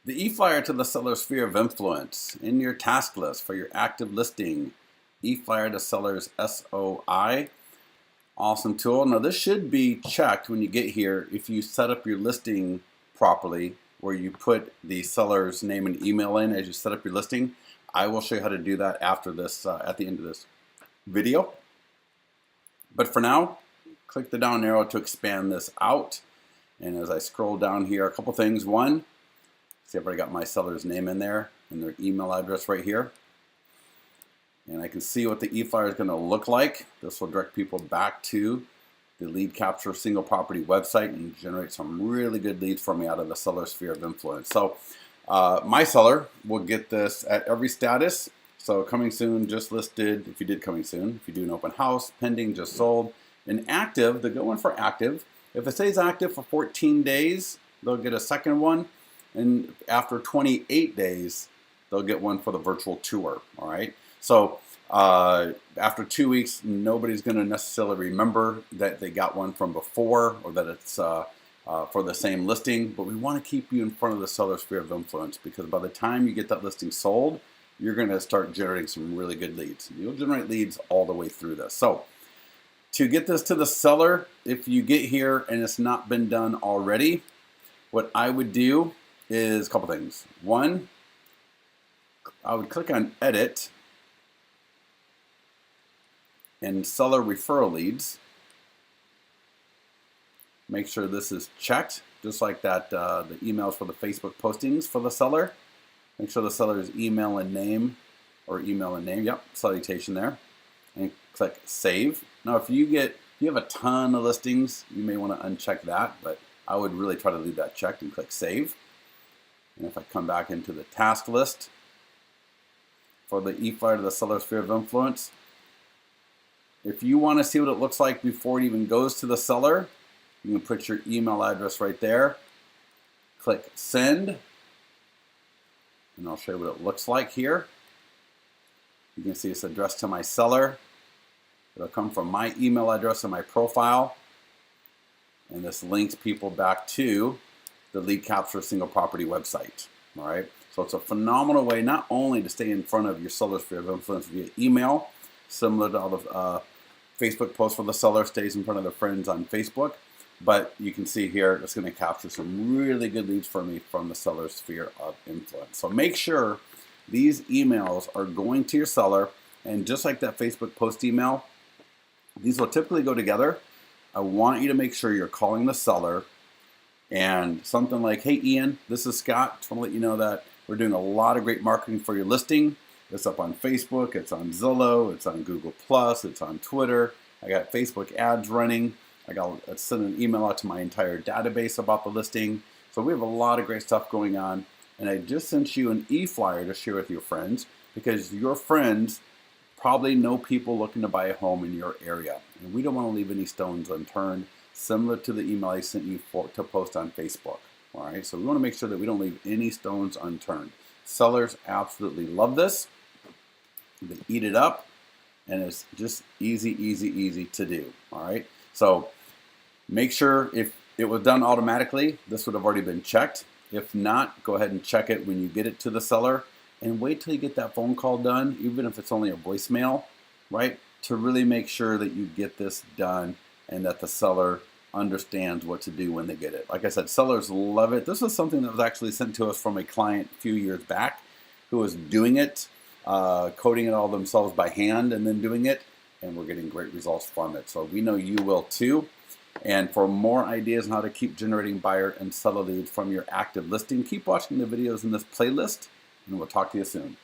The eFlyer to the seller's sphere of influence in your task list for your active listing. eFlyer to seller's SOI. Awesome tool. Now this should be checked when you get here if you set up your listing properly, where you put the seller's name and email in as you set up your listing. I will show you how to do that after this, at the end of this video. But for now, click the down arrow to expand this out. And as I scroll down here, a couple things. One, see, I've already got my seller's name in there and their email address right here. And I can see what the eFlyer is going to look like. This will direct people back to the lead capture single property website and generate some really good leads for me out of the seller sphere of influence. So my seller will get this at every status. So coming soon, just listed, if you did coming soon, if you do an open house, pending, just sold, and active, they're going for active. If it stays active for 14 days, they'll get a second one. And after 28 days, they'll get one for the virtual tour, all right? So after 2 weeks, nobody's gonna necessarily remember that they got one from before or that it's for the same listing, but we wanna keep you in front of the seller sphere of influence, because by the time you get that listing sold, you're gonna start generating some really good leads. You'll generate leads all the way through this. So to get this to the seller, if you get here and it's not been done already, what I would do is a couple things. One, I would click on edit and seller referral leads. Make sure this is checked, just like that, the emails for the Facebook postings for the seller. Make sure the seller's email and name, yep, salutation there, and click save. Now if you have a ton of listings, you may want to uncheck that, but I would really try to leave that checked and click save. And if I come back into the task list for the eFlyer to the seller sphere of influence, if you want to see what it looks like before it even goes to the seller, you can put your email address right there, click send, and I'll show you what it looks like here. You can see it's addressed to my seller. It'll come from my email address and my profile, and this links people back to the lead capture single property website. All right, so it's a phenomenal way not only to stay in front of your seller sphere of influence via email, similar to all the Facebook posts for the seller stays in front of their friends on Facebook, but you can see here it's going to capture some really good leads for me from the seller sphere of influence. So make sure these emails are going to your seller, and just like that Facebook post email, these will typically go together. I want you to make sure you're calling the seller and something like, hey Ian, this is Scott. Just want to let you know that we're doing a lot of great marketing for your listing. It's up on Facebook, it's on Zillow, it's on Google+, it's on Twitter. I got Facebook ads running. I got send an email out to my entire database about the listing. So we have a lot of great stuff going on. And I just sent you an eFlyer to share with your friends, because your friends probably know people looking to buy a home in your area. And we don't want to leave any stones unturned, similar to the email I sent you to post on Facebook. All right, so we want to make sure that we don't leave any stones unturned. Sellers absolutely love this. They eat it up, and it's just easy to do. All right, so make sure if it was done automatically, this would have already been checked. If not, go ahead and check it when you get it to the seller, and wait till you get that phone call done, even if it's only a voicemail, right, to really make sure that you get this done and that the seller understands what to do when they get it. Like I said, sellers love it. This was something that was actually sent to us from a client a few years back who was doing it, coding it all themselves by hand and then doing it, and we're getting great results from it. So we know you will too. And for more ideas on how to keep generating buyer and seller leads from your active listing, keep watching the videos in this playlist, and we'll talk to you soon.